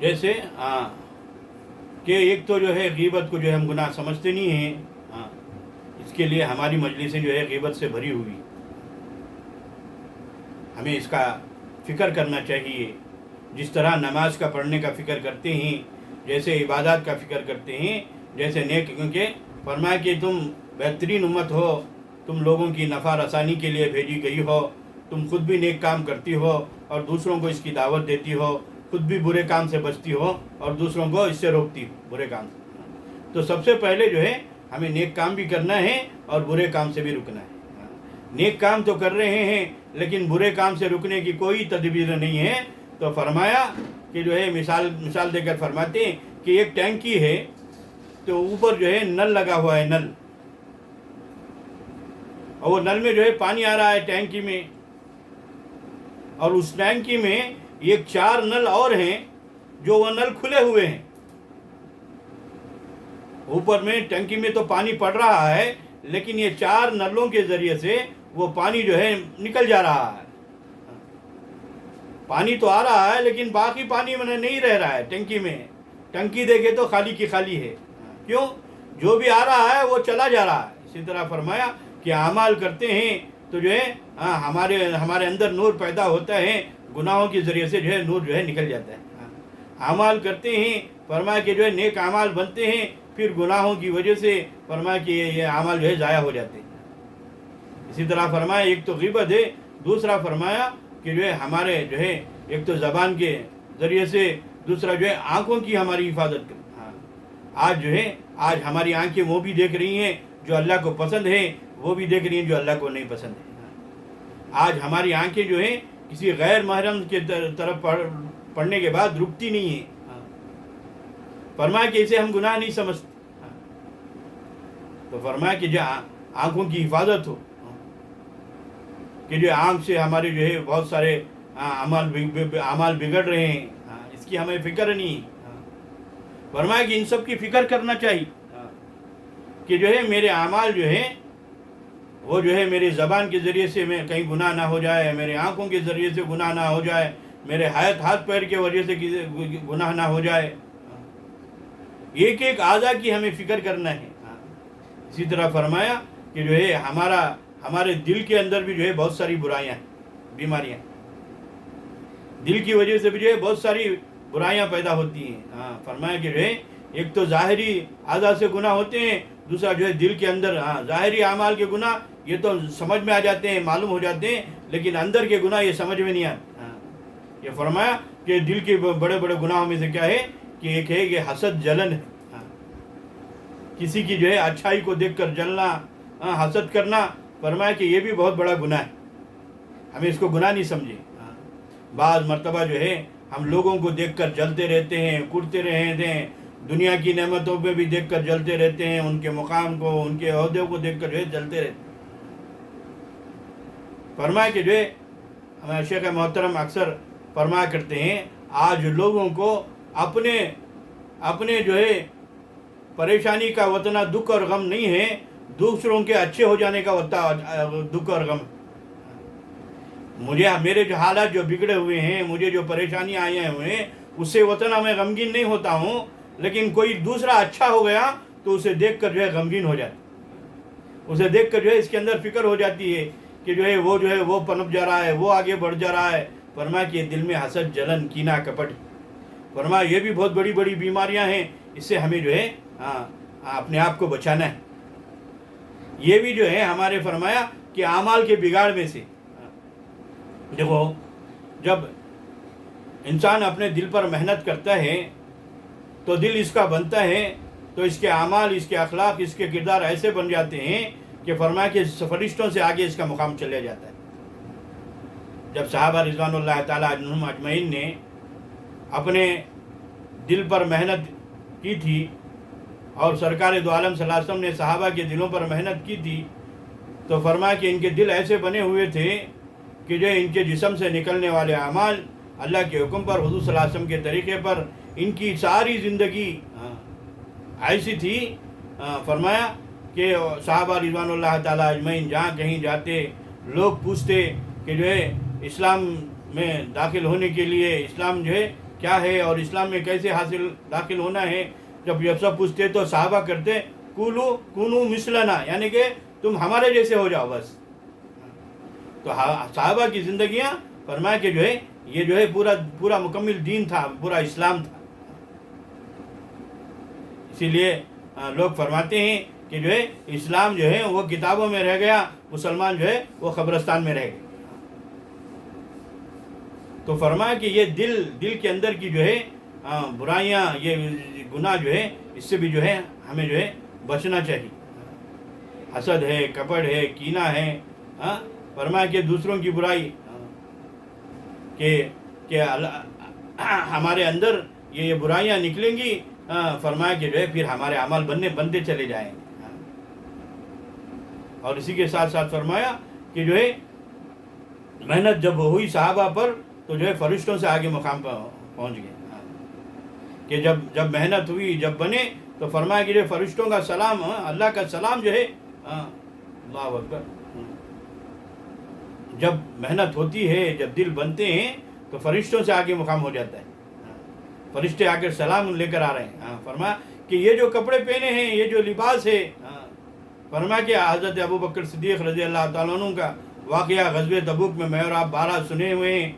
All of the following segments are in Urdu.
جیسے کہ ایک تو جو ہے غیبت کو جو ہے ہم گناہ سمجھتے نہیں ہیں، اس کے لیے ہماری مجلسیں جو ہے غیبت سے بھری ہوئی، ہمیں اس کا فکر کرنا چاہیے، جس طرح نماز کا پڑھنے کا فکر کرتے ہیں، جیسے عبادات کا فکر کرتے ہیں، جیسے نیک، کیونکہ فرمایا کہ تم بہترین امت ہو، تم لوگوں کی نفع رسانی کے لیے بھیجی گئی ہو، تم خود بھی نیک کام کرتی ہو اور دوسروں کو اس کی دعوت دیتی ہو، خود بھی برے کام سے بچتی ہو اور دوسروں کو اس سے روکتی ہو، برے کام سے۔ تو سب سے پہلے جو ہے ہمیں نیک کام بھی کرنا ہے اور برے کام سے بھی رکنا ہے۔ نیک کام تو کر رہے ہیں لیکن برے کام سے رکنے کی کوئی تدبیر نہیں ہے، تو فرمایا کہ جو ہے مثال دے کر فرماتے ہیں کہ ایک ٹینکی ہے، تو اوپر جو ہے نل لگا ہوا ہے، نل، اور وہ نل میں جو ہے پانی آ رہا ہے ٹینکی میں، اور اس ٹینکی میں ایک 4 نل اور ہیں جو وہ نل کھلے ہوئے ہیں، اوپر میں ٹینکی میں تو پانی پڑ رہا ہے لیکن یہ 4 نلوں کے ذریعے سے وہ پانی جو ہے نکل جا رہا ہے، پانی تو آ رہا ہے لیکن باقی پانی میں نہیں رہ رہا ہے ٹینکی میں، ٹنکی دیکھے تو خالی کی خالی ہے، کیوں؟ جو بھی آ رہا ہے وہ چلا جا رہا ہے۔ اسی طرح فرمایا کہ اعمال کرتے ہیں تو جو ہے ہمارے اندر نور پیدا ہوتا ہے، گناہوں کے ذریعے سے جو ہے نور جو ہے نکل جاتا ہے۔ اعمال کرتے ہیں، فرمایا کہ جو ہے نیک اعمال بنتے ہیں، پھر گناہوں کی وجہ سے فرمایا کہ یہ اعمال جو ہے ضائع ہو جاتے ہیں۔ اسی طرح فرمایا ایک تو غیبت ہے، دوسرا فرمایا کہ جو ہے ہمارے جو ہے ایک تو زبان کے ذریعے سے، دوسرا جو ہے آنکھوں کی ہماری حفاظت کریں۔ آج ہماری آنکھیں وہ بھی دیکھ رہی ہیں جو اللہ کو پسند ہے، وہ بھی دیکھ رہی ہیں جو اللہ کو نہیں پسند ہے۔ آج ہماری آنکھیں جو ہیں کسی غیر محرم کے طرف پڑھنے کے بعد رکتی نہیں ہیں، فرمایا کہ اسے ہم گناہ نہیں سمجھتے، تو فرمایا کہ جو آنکھوں کی حفاظت ہو، کہ جو آنکھ سے ہمارے جو ہے بہت سارے اعمال بگڑ رہے ہیں، اس کی ہمیں فکر نہیں، فرمایا کہ ان سب کی فکر کرنا چاہیے کہ جو ہے میرے اعمال جو ہیں وہ جو ہے میرے زبان کے ذریعے سے میں کہیں گناہ نہ ہو جائے، میرے آنکھوں کے ذریعے سے گناہ نہ ہو جائے، میرے ہاتھ پیر کے وجہ سے گناہ نہ ہو جائے، ایک ایک اعضاء کی ہمیں فکر کرنا ہے۔ اسی طرح فرمایا کہ جو ہے ہمارے دل کے اندر بھی جو ہے بہت ساری برائیاں ہیں، بیماریاں، دل کی وجہ سے بھی جو ہے بہت ساری برائیاں پیدا ہوتی ہیں۔ فرمایا کہ جو ہے ایک تو ظاہری اعضاء سے گناہ ہوتے ہیں، دوسرا جو ہے دل کے اندر ظاہری اعمال کے گناہ یہ تو سمجھ میں آ جاتے ہیں، معلوم ہو جاتے ہیں، لیکن اندر کے گناہ یہ سمجھ میں نہیں آتے۔ یہ فرمایا کہ دل کے بڑے بڑے گناہوں میں سے کیا ہے کہ ایک ہے کہ حسد، جلن ہے، کسی کی جو ہے اچھائی کو دیکھ کر جلنا، حسد کرنا، فرمایا کہ یہ بھی بہت بڑا گناہ ہے، ہمیں اس کو گناہ نہیں سمجھے۔ بعض مرتبہ جو ہے ہم لوگوں کو دیکھ کر جلتے رہتے ہیں، کڑتے رہتے ہیں، دنیا کی نعمتوں پہ بھی دیکھ کر جلتے رہتے ہیں، ان کے مقام کو، ان کے عہدوں کو دیکھ کر جو ہے جلتے رہتے ہیں۔ فرمایا کہ جو ہے شیخ محترم اکثر فرمایا کرتے ہیں آج لوگوں کو اپنے جو ہے پریشانی کا اتنا دکھ اور غم نہیں ہے، دوسروں کے اچھے ہو جانے کا دکھ اور غم۔ میرے جو حالات جو بگڑے ہوئے ہیں، مجھے جو پریشانیاں آئی ہوئے ہیں، اس سے اتنا میں غمگین نہیں ہوتا ہوں، لیکن کوئی دوسرا اچھا ہو گیا تو اسے دیکھ کر جو ہے غمگین ہو جاتا، اسے دیکھ کر جو ہے اس کے اندر فکر ہو جاتی ہے کہ جو ہے وہ پنپ جا رہا ہے، وہ آگے بڑھ جا رہا ہے۔ فرمایا کہ دل میں حسد، جلن، کینہ، کپٹ، فرمایا یہ بھی بہت بڑی بڑی بیماریاں ہیں، اس سے ہمیں جو ہے اپنے آپ کو بچانا ہے۔ یہ بھی جو ہے ہمارے فرمایا کہ اعمال کے بگاڑ میں سے، دیکھو جب انسان اپنے دل پر محنت کرتا ہے تو دل اس کا بنتا ہے، تو اس کے اعمال، اس کے اخلاق، اس کے کردار ایسے بن جاتے ہیں کہ فرمایا کہ فرشتوں سے آگے اس کا مقام چلے جاتا ہے۔ جب صحابہ رضوان اللہ تعالیٰ عنہم اجمعین نے اپنے دل پر محنت کی تھی اور سرکار دو عالم صلی اللہ علیہ وسلم نے صحابہ کے دلوں پر محنت کی تھی، تو فرمایا کہ ان کے دل ایسے بنے ہوئے تھے کہ جو ان کے جسم سے نکلنے والے اعمال اللہ کے حکم پر، حضور صلی اللہ علیہ وسلم کے طریقے پر، ان کی ساری زندگی ایسی تھی، فرمایا کہ صحابہ رضوان اللہ تعالیٰ اجمعین جہاں کہیں جاتے لوگ پوچھتے کہ جو ہے اسلام میں داخل ہونے کے لیے، اسلام جو ہے کیا ہے اور اسلام میں کیسے داخل ہونا ہے. جب یہ سب پوچھتے تو صحابہ کرتے کونو مثلنا، یعنی کہ تم ہمارے جیسے ہو جاؤ بس. تو صحابہ کی زندگیاں فرمایا کہ جو ہے یہ جو ہے پورا مکمل دین تھا، پورا اسلام تھا. اسی لیے لوگ فرماتے ہیں کہ جو ہے اسلام جو ہے وہ کتابوں میں رہ گیا، مسلمان جو ہے وہ قبرستان میں رہ گئے. تو فرمایا کہ یہ دل کے اندر کی جو ہے برائیاں، یہ گناہ جو ہے اس سے بھی جو ہے ہمیں جو ہے بچنا چاہیے. حسد ہے، کپٹ ہے، کینہ ہے. فرمایا کہ دوسروں کی برائی کہ ہمارے اندر یہ برائیاں نکلیں گی. فرمایا کہ جو ہے پھر ہمارے اعمال بنتے چلے جائیں. اور اسی کے ساتھ ساتھ فرمایا کہ جو ہے محنت جب ہوئی صحابہ پر تو جو ہے فرشتوں سے آگے مقام پر پہنچ گئے. کہ جب محنت ہوئی، جب بنے تو فرمایا کہ جو فرشتوں کا سلام، اللہ کا سلام جو ہے، اللہ اکبر، جب محنت ہوتی ہے، جب دل بنتے ہیں تو فرشتوں سے آگے مقام ہو جاتا ہے. فرشتے آ کر سلام لے کر آ رہے ہیں. فرمایا کہ یہ جو کپڑے پہنے ہیں، یہ جو لباس ہے، فرمایا کہ حضرت ابو بکر صدیق رضی اللہ تعالیٰ عنہ کا واقعہ غزوہ تبوک میں اور آپ 12 سنے ہوئے ہیں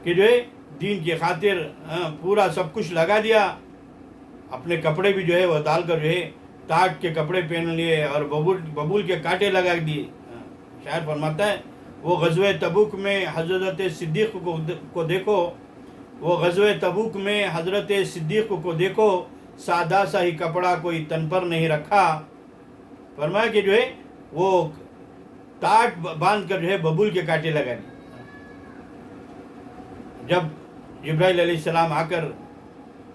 کہ جو ہے دین کی خاطر پورا سب کچھ لگا دیا. اپنے کپڑے بھی جو ہے وہ ڈال کر جو ہے تاٹ کے کپڑے پہن لیے اور ببول کے کانٹے لگا دیے. شاعر فرماتا ہے وہ غزوہ تبوک میں حضرت صدیق کو دیکھو، وہ غزوہ تبوک میں حضرت صدیق کو دیکھو، سادہ سا ہی کپڑا کوئی تن پر نہیں رکھا. فرمایا کہ جو ہے وہ تاٹ باندھ کر جو ہے ببول کے کانٹے لگا دیے. جب جبرائیل علیہ السلام آ کر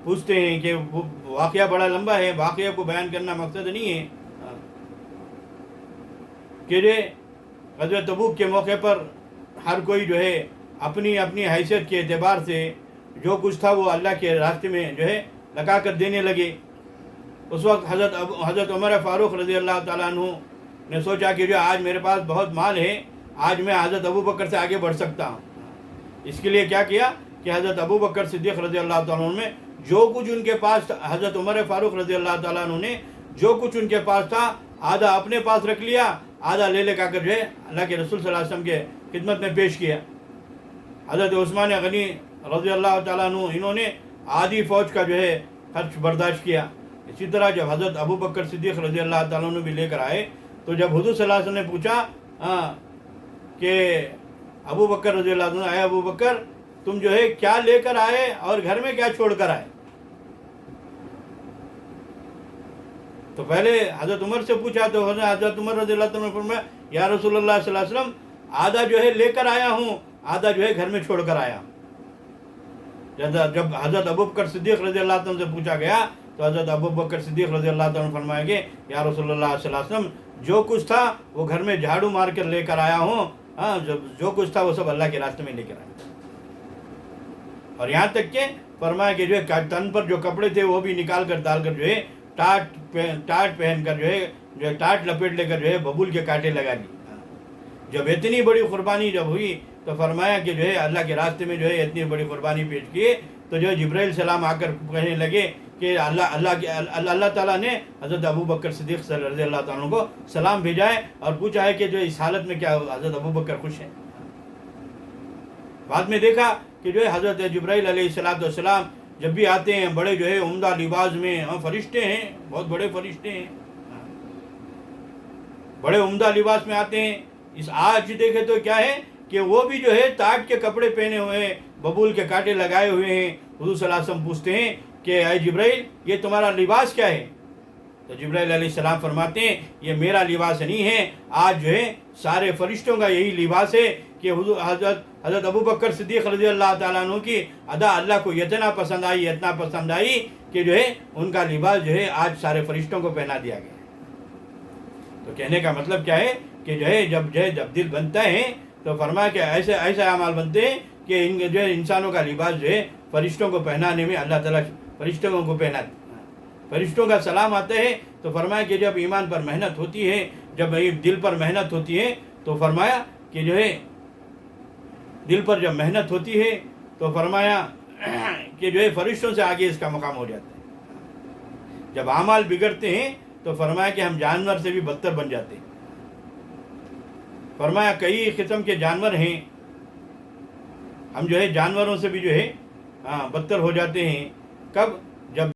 پوچھتے ہیں کہ وہ واقعہ بڑا لمبا ہے، واقعہ کو بیان کرنا مقصد نہیں ہے، کہ جو غزوہ تبوک کے موقع پر ہر کوئی جو ہے اپنی حیثیت کے اعتبار سے جو کچھ تھا وہ اللہ کے راستے میں جو ہے لگا کر دینے لگے. اس وقت حضرت عمر فاروق رضی اللہ تعالیٰ عنہ نے سوچا کہ جو آج میرے پاس بہت مال ہے، آج میں حضرت ابو بکر سے آگے بڑھ سکتا ہوں. اس کے لیے کیا کیا کہ حضرت ابو بکر صدیق رضی اللہ تعالیٰ عنہ میں جو کچھ ان کے پاس، حضرت عمر فاروق رضی اللہ تعالیٰ عنہ نے جو کچھ ان کے پاس تھا آدھا اپنے پاس رکھ لیا، آدھا لے کر جو ہے اللہ کے رسول صلی اللہ علیہ وسلم کے خدمت میں پیش کیا. حضرت عثمان غنی رضی اللہ تعالیٰ عنہ انہوں نے آدھی فوج کا جو ہے خرچ برداشت کیا. اسی طرح جب حضرت ابو بکر صدیق رضی اللہ تعالیٰ عنہ بھی لے کر آئے تو جب حضور صلی اللہ علیہ وسلم نے پوچھا کہ ابو بکر رضی اللہ عنہ، اے ابو بکر تم جو ہے کیا لے کر آئے اور گھر میں کیا چھوڑ کر آئے؟ تو پہلے حضرت عمر سے پوچھا تو حضرت عمر رضی اللہ عنہ نے فرمایا یا رسول اللہ صلی اللہ علیہ وسلم آدھا جو ہے لے کر آیا ہوں، آدھا جو ہے گھر میں چھوڑ کر آیا ہوں. جب حضرت ابو بکر صدیق رضی اللہ عنہ سے پوچھا گیا تو حضرت ابو بکر صدیق رضی اللہ عنہ فرمائیں گے یا رسول اللہ صلی اللہ علیہ وسلم جو کچھ تھا وہ گھر میں جھاڑو مار کر لے کر آیا ہوں، جو کچھ تھا وہ سب اللہ کے راستے میں لے کر آیا. اور یہاں تک کہ فرمایا کہ جو ہے تن پر جو کپڑے تھے وہ بھی نکال کر ڈال کر جو ہے ٹاٹ پہن کر جو ہے ٹاٹ لپیٹ لے کر جو ہے ببول کے کانٹے لگا دی. جب اتنی بڑی قربانی جب ہوئی تو فرمایا کہ جو ہے اللہ کے راستے میں جو ہے اتنی بڑی قربانی پیش کی تو جو جبرائیل السلام آ کر کہنے لگے کہ اللہ تعالیٰ نے حضرت ابو بکر صدیق رضی اللہ تعالیٰ کو سلام بھیجا ہے اور پوچھا ہے کہ جو اس حالت میں کیا حضرت ابو بکر خوش ہیں. بعد میں دیکھا کہ جو ہے حضرت جبرائیل علیہ السلام جب بھی آتے ہیں بڑے جو ہے عمدہ لباس میں، فرشتے ہیں، بہت بڑے فرشتے ہیں، بڑے عمدہ لباس میں آتے ہیں. اس آج دیکھے تو کیا ہے کہ وہ بھی جو ہے تاٹ کے کپڑے پہنے ہوئے ہیں، ببول کے کانٹے لگائے ہوئے ہیں. حضور صلی اللہ علیہ وسلم پوچھتے ہیں کہ اے جبرائیل یہ تمہارا لباس کیا ہے؟ تو جبرائیل علیہ السلام فرماتے ہیں یہ میرا لباس نہیں ہے، آج جو ہے سارے فرشتوں کا یہی لباس ہے کہ حضرت ابو بکر صدیق رضی اللہ تعالیٰ عنہ کی ادا اللہ کو اتنا پسند آئی کہ جو ہے ان کا لباس جو ہے آج سارے فرشتوں کو پہنا دیا گیا. تو کہنے کا مطلب کیا ہے کہ جو ہے جب دل بنتا ہے تو فرمایا کہ ایسے اعمال بنتے ہیں کہ جو ہے انسانوں کا لباس جو ہے فرشتوں کو پہنانے میں اللہ تعالیٰ فرشتوں کو پہناتے، فرشتوں کا سلام آتا ہے. تو فرمایا کہ جب ایمان پر محنت ہوتی ہے، جب دل پر محنت ہوتی ہے تو فرمایا کہ جو ہے دل پر جب محنت ہوتی ہے تو فرمایا کہ جو ہے فرشتوں سے آگے اس کا مقام ہو جاتا ہے. جب اعمال بگڑتے ہیں تو فرمایا کہ ہم جانور سے بھی بدتر بن جاتے ہیں. فرمایا کئی قسم کے جانور ہیں, ہم جو ہے جانوروں سے بھی جو ہے بدتر ہو جاتے ہیں. کب؟